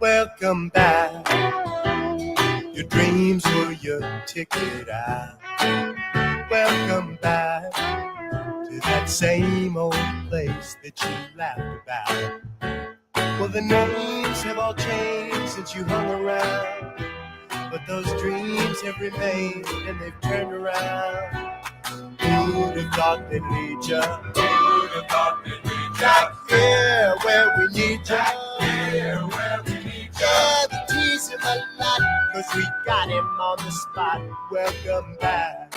welcome back. Your dreams were your ticket out. Welcome back to that same old place that you laughed about. Well, the names have all changed since you hung around, but those dreams have remained and they've turned around. Who'd have thought they'd lead ya? Who'd have thought they'd lead ya? Back here where we need ya. Back here where we need ya. Yeah, the tease him a lot, 'cause we got him on the spot. Welcome back.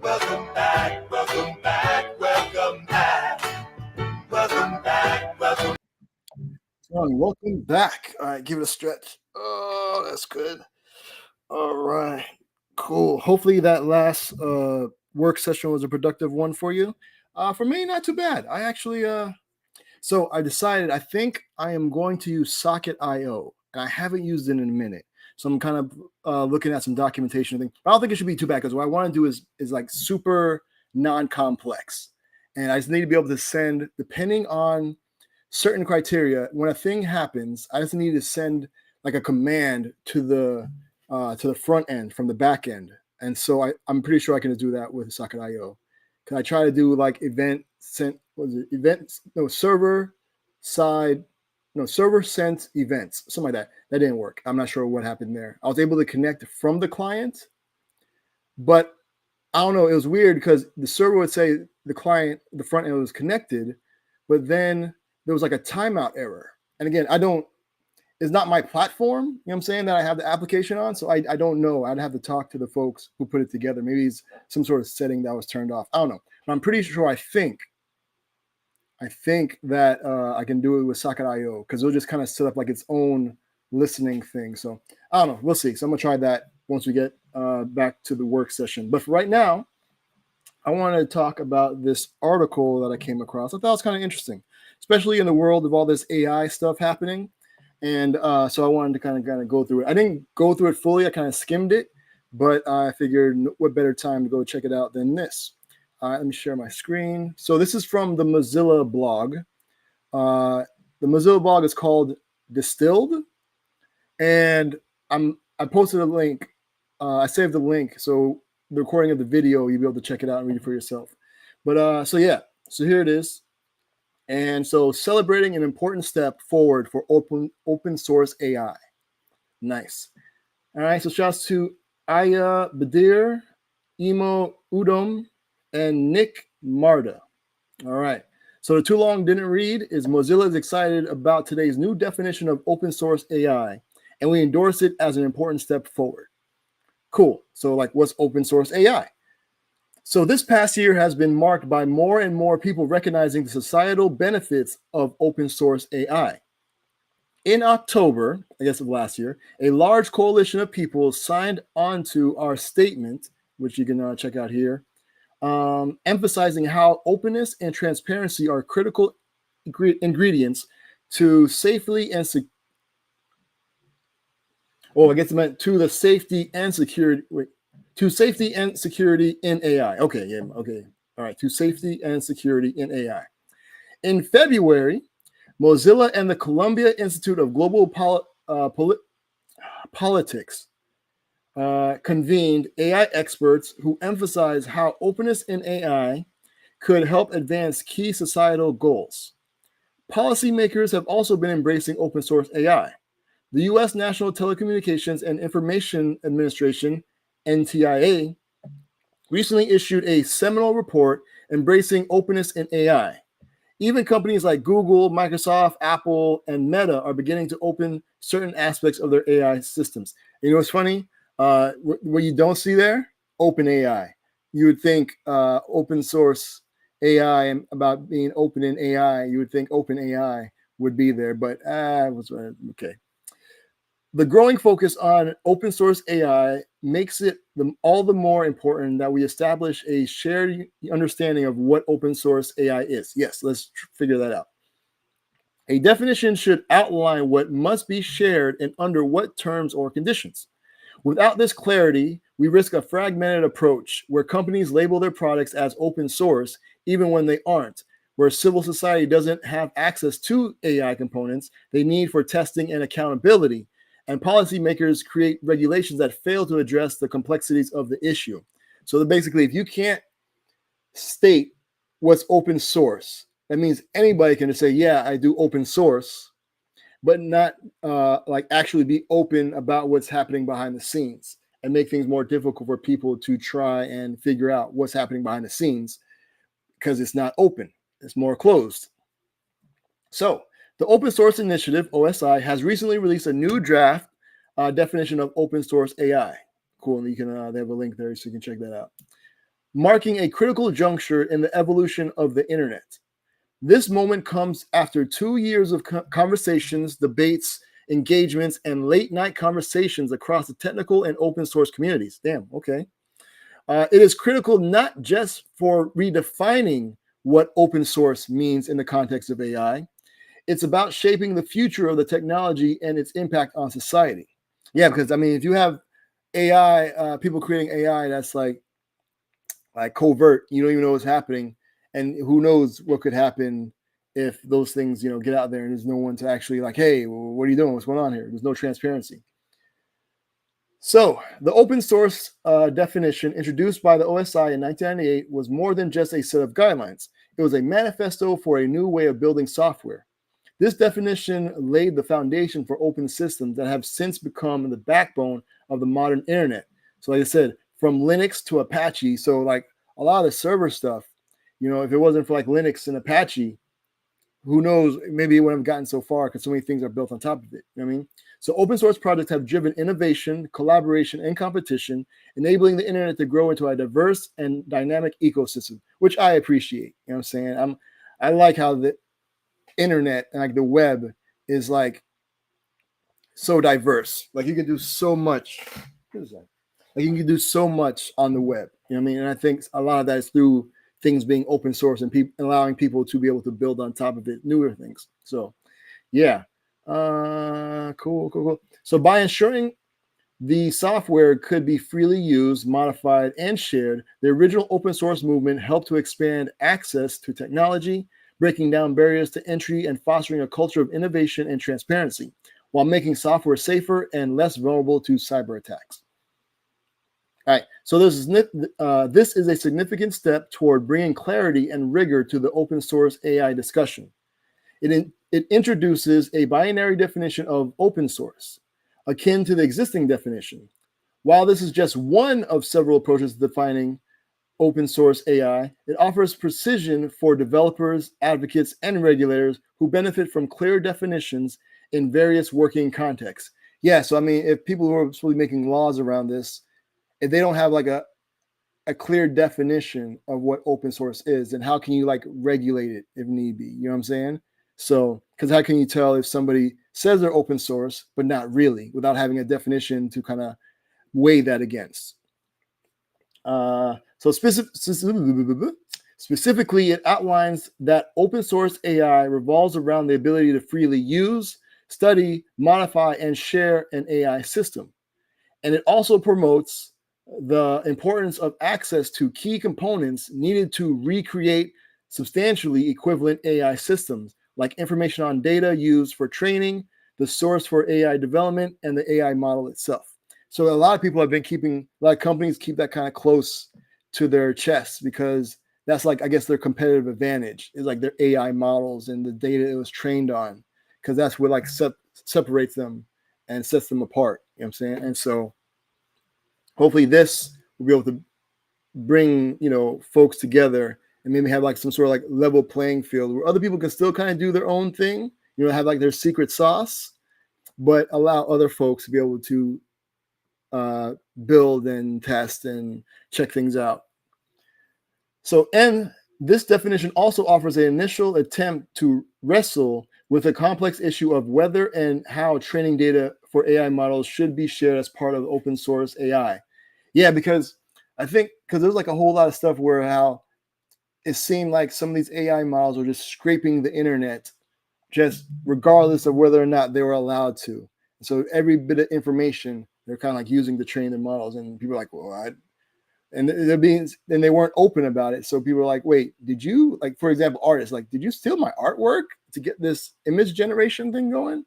Welcome back. Welcome back. Welcome back. Welcome back. Welcome. Welcome back. All right, give it a stretch. Oh, that's good. All right, cool. Hopefully that last work session was a productive one for you. For me, not too bad. I actually, so I decided I think I am going to use Socket.io, and I haven't used it in a minute. So I'm kind of looking at some documentation thing. I don't think it should be too bad, because what I want to do is like super non-complex, and I just need to be able to send, depending on certain criteria, when a thing happens, I just need to send like a command to the front end from the back end. And so I'm pretty sure I can do that with Socket.io. Can I try to do like server sent events, something like that. That didn't work. I'm not sure what happened there. I was able to connect from the client, but I don't know. It was weird because the server would say the client, the front end was connected, but then there was like a timeout error. And again, it's not my platform, you know what I'm saying, that I have the application on. So I don't know. I'd have to talk to the folks who put it together. Maybe it's some sort of setting that was turned off. I don't know. But I'm pretty sure I think that I can do it with Socket.io, because it'll just kind of set up like its own listening thing. So I don't know. We'll see. So I'm going to try that once we get back to the work session. But for right now, I want to talk about this article that I came across. I thought it was kind of interesting, especially in the world of all this AI stuff happening. And so I wanted to kind of go through it. I didn't go through it fully. I kind of skimmed it, but I figured what better time to go check it out than this. Let me share my screen. So this is from the Mozilla blog. The Mozilla blog is called Distilled, and I posted a link. I saved the link, so the recording of the video, you'll be able to check it out and read it for yourself. But so here it is. And so celebrating an important step forward for open source AI. Nice. All right, so shouts to Aya Badir, Emo Udom, and Nick Marda. All right. So the too long didn't read is Mozilla is excited about today's new definition of open source AI, and we endorse it as an important step forward. Cool. So like, what's open source AI? So this past year has been marked by more and more people recognizing the societal benefits of open source AI. In October, I guess of last year, a large coalition of people signed onto our statement, which you can check out here, emphasizing how openness and transparency are critical ingredients to safely and to the safety and security. To safety and security in AI. Okay. All right. To safety and security in AI. In February, Mozilla and the Columbia Institute of Global Politics convened AI experts who emphasized how openness in AI could help advance key societal goals. Policymakers have also been embracing open source AI. The U.S. National Telecommunications and Information Administration, NTIA, recently issued a seminal report embracing openness in AI. Even companies like Google, Microsoft, Apple, and Meta are beginning to open certain aspects of their AI systems. You know what's funny? What you don't see there? Open AI. You would think open source AI and about being open in AI, you would think open AI would be there, but okay. The growing focus on open source AI makes it all the more important that we establish a shared understanding of what open source AI is. Yes, let's figure that out. A definition should outline what must be shared and under what terms or conditions. Without this clarity, we risk a fragmented approach where companies label their products as open source even when they aren't, where civil society doesn't have access to AI components they need for testing and accountability, and policymakers create regulations that fail to address the complexities of the issue. So that basically, if you can't state what's open source, that means anybody can just say, yeah, I do open source, but not like actually be open about what's happening behind the scenes and make things more difficult for people to try and figure out what's happening behind the scenes because it's not open, it's more closed. So the Open Source Initiative, OSI, has recently released a new draft definition of open source AI. Cool, and you can they have a link there so you can check that out. Marking a critical juncture in the evolution of the internet. This moment comes after 2 years of conversations, debates, engagements, and late night conversations across the technical and open source communities. Damn, okay. It is critical not just for redefining what open source means in the context of AI, it's about shaping the future of the technology and its impact on society. Yeah, because I mean, if you have AI, people creating AI that's like covert, you don't even know what's happening, and who knows what could happen if those things, get out there and there's no one to actually like, hey, what are you doing? What's going on here? There's no transparency. So the open source definition introduced by the OSI in 1998 was more than just a set of guidelines. It was a manifesto for a new way of building software. This definition laid the foundation for open systems that have since become the backbone of the modern internet. So like I said, from Linux to Apache. So like a lot of the server stuff, if it wasn't for like Linux and Apache, who knows, maybe it wouldn't have gotten so far because so many things are built on top of it. You know what I mean? So open source projects have driven innovation, collaboration, and competition, enabling the internet to grow into a diverse and dynamic ecosystem, which I appreciate. You know what I'm saying? I like how the internet and like the web is like so diverse. Like you can do so much. What is that? Like you can do so much on the web. You know what I mean? And I think a lot of that is through things being open source and allowing people to be able to build on top of it newer things. So yeah. Cool. So by ensuring the software could be freely used, modified, and shared, the original open source movement helped to expand access to technology, breaking down barriers to entry and fostering a culture of innovation and transparency, while making software safer and less vulnerable to cyber attacks. All right, so this is a significant step toward bringing clarity and rigor to the open source AI discussion. It introduces a binary definition of open source, akin to the existing definition. While this is just one of several approaches to defining open source AI, it offers precision for developers, advocates, and regulators who benefit from clear definitions in various working contexts. Yeah, so I mean, if people who are supposed to be making laws around this, if they don't have like a clear definition of what open source is, then how can you like regulate it if need be? You know what I'm saying? So, because how can you tell if somebody says they're open source, but not really, without having a definition to kind of weigh that against? So specifically, it outlines that open source AI revolves around the ability to freely use, study, modify, and share an AI system. And it also promotes the importance of access to key components needed to recreate substantially equivalent AI systems, like information on data used for training, the source for AI development, and the AI model itself. So a lot of people have been a lot of companies keep that kind of close to their chest because that's like, I guess, their competitive advantage is like their AI models and the data it was trained on, because that's what like separates them and sets them apart. You know what I'm saying? And so hopefully this will be able to bring, folks together and maybe have like some sort of like level playing field where other people can still kind of do their own thing, have like their secret sauce, but allow other folks to be able to build and test and check things out. So, and this definition also offers an initial attempt to wrestle with the complex issue of whether and how training data for AI models should be shared as part of open source AI. Yeah, because I think there's like a whole lot of stuff where how it seemed like some of these AI models are just scraping the internet, just regardless of whether or not they were allowed to. So every bit of information they're kind of like using to train the models, and people are like, well, and they weren't open about it. So people were like, wait, did you, like, for example, artists, like, did you steal my artwork to get this image generation thing going?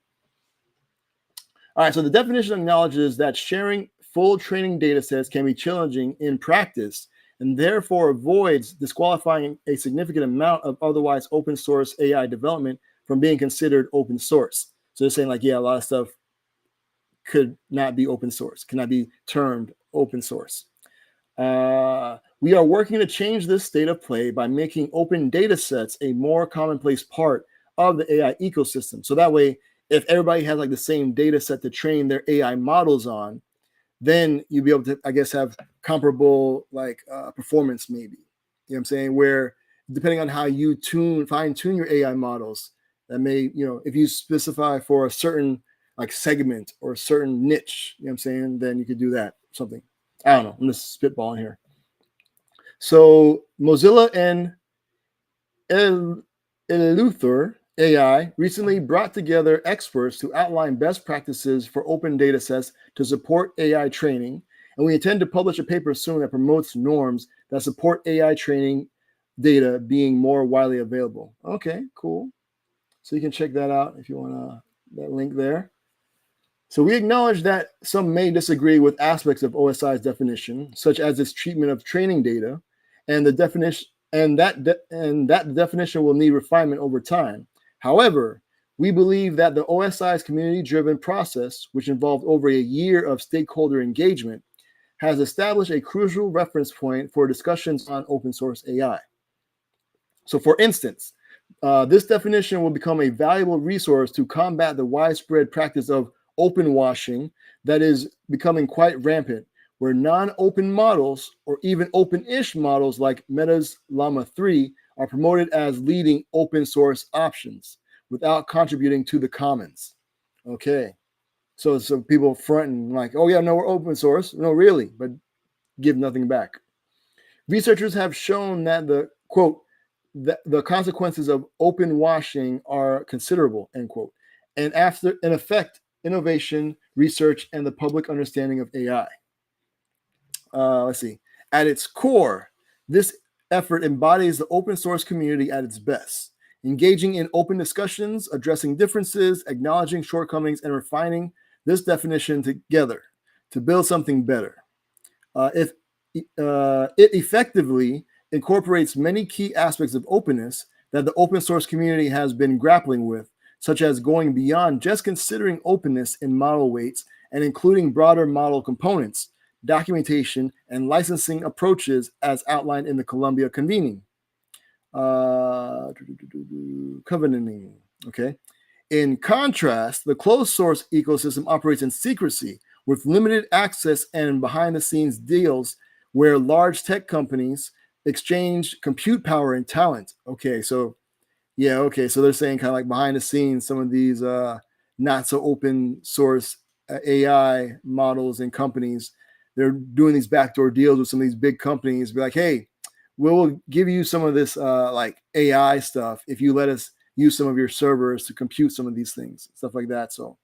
All right, so the definition acknowledges that sharing full training data sets can be challenging in practice and therefore avoids disqualifying a significant amount of otherwise open source AI development from being considered open source. So they're saying, like, yeah, a lot of stuff could not be open source, cannot be termed open source. We are working to change this state of play by making open data sets a more commonplace part of the AI ecosystem. So that way, if everybody has like the same data set to train their AI models on, then you'll be able to, I guess, have comparable like performance, maybe. You know what I'm saying? Where depending on how you fine tune your AI models, that may, if you specify for a certain like segment or a certain niche, you know what I'm saying, then you could do that, something. I don't know. I'm just spitballing here. So Mozilla and Eleuther AI recently brought together experts to outline best practices for open data sets to support AI training. And we intend to publish a paper soon that promotes norms that support AI training data being more widely available. Okay, cool. So you can check that out if you want that link there. So we acknowledge that some may disagree with aspects of OSI's definition, such as its treatment of training data, and the definition that definition will need refinement over time. However, we believe that the OSI's community-driven process, which involved over a year of stakeholder engagement, has established a crucial reference point for discussions on open source AI. So, for instance, this definition will become a valuable resource to combat the widespread practice of open washing that is becoming quite rampant, where non-open models or even open-ish models like Meta's Llama 3 are promoted as leading open source options without contributing to the commons. Okay, so people fronting like, oh yeah, no, we're open source. No, really, but give nothing back. Researchers have shown that the, quote, the consequences of open washing are considerable, end quote, and affect innovation, research, and the public understanding of AI. Let's see. At its core, this effort embodies the open source community at its best, engaging in open discussions, addressing differences, acknowledging shortcomings, and refining this definition together to build something better. If it effectively incorporates many key aspects of openness that the open source community has been grappling with, such as going beyond just considering openness in model weights and including broader model components, documentation, and licensing approaches as outlined in the Columbia Convening. Covenanting, okay? In contrast, the closed source ecosystem operates in secrecy with limited access and behind-the-scenes deals where large tech companies exchange compute power and talent. Okay, so they're saying kind of like behind the scenes, some of these not so open source AI models and companies, they're doing these backdoor deals with some of these big companies. Be like, hey, we'll give you some of this like AI stuff if you let us use some of your servers to compute some of these things, stuff like that. So,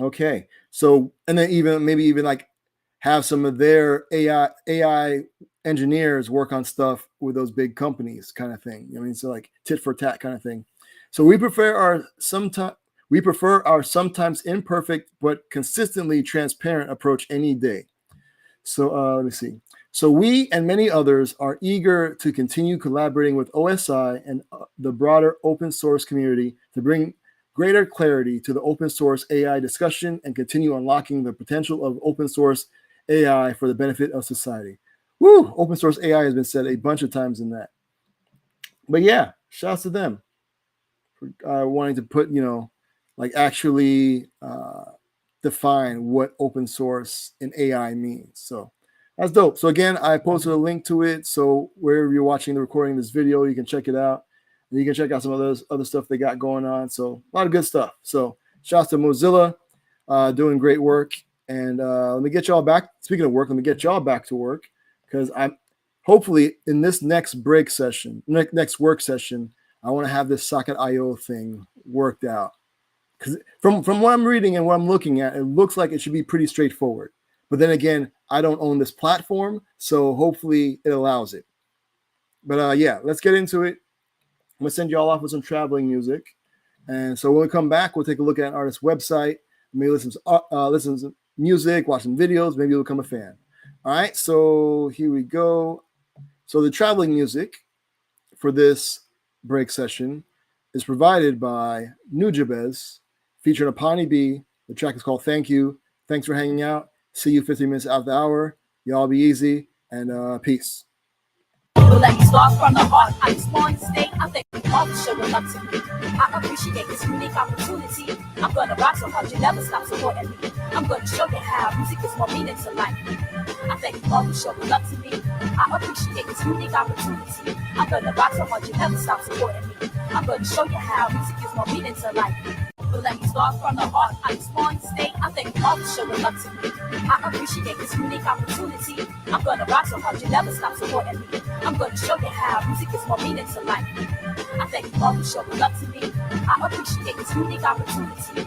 okay, so and then maybe even like have some of their AI engineers work on stuff with those big companies, kind of thing. So like tit for tat kind of thing. So we prefer our sometimes imperfect but consistently transparent approach any day. So let me see. So we and many others are eager to continue collaborating with OSI and the broader open source community to bring greater clarity to the open source AI discussion and continue unlocking the potential of open source AI for the benefit of society. Woo! Open source AI has been said a bunch of times in that. But yeah, shouts to them for wanting to put, like actually define what open source and AI means. So that's dope. So again, I posted a link to it. So wherever you're watching the recording of this video, you can check it out. And you can check out some of those other stuff they got going on. So a lot of good stuff. So shouts to Mozilla, doing great work. And let me get y'all back. Speaking of work, let me get y'all back to work because I'm hopefully in this next break session, next work session, I want to have this Socket.io thing worked out. Because from what I'm reading and what I'm looking at, it looks like it should be pretty straightforward. But then again, I don't own this platform, so hopefully it allows it. But yeah, let's get into it. I'm gonna send you all off with some traveling music, and so when we come back, we'll take a look at an artist's website, maybe listen to music, watch some videos, maybe you'll become a fan. All right, so here we go. So the traveling music for this break session is provided by Nujabez, featuring a Pawnee B. The track is called Thank You. Thanks for hanging out. See you 15 minutes out the hour. Y'all be easy, and peace. Let me start from the heart. I just want to stay. I thank you all for showing up to me. I appreciate this unique opportunity. I'm gonna rock so hard you never stop supporting me. I'm gonna show you how music is more meaning to life. I thank you all for showing up to me. I appreciate this unique opportunity. I'm gonna rock so hard you never stop supporting me. I'm gonna show you how music is more meaning to life. But let me start from the heart. I just want to stay. I thank you all for showing up to me. I appreciate this unique opportunity. I'm gonna rock so hard you never stop supporting me. I'm gonna show you how music is more meaning to life. I thank you all for showing up to me. I appreciate this unique opportunity.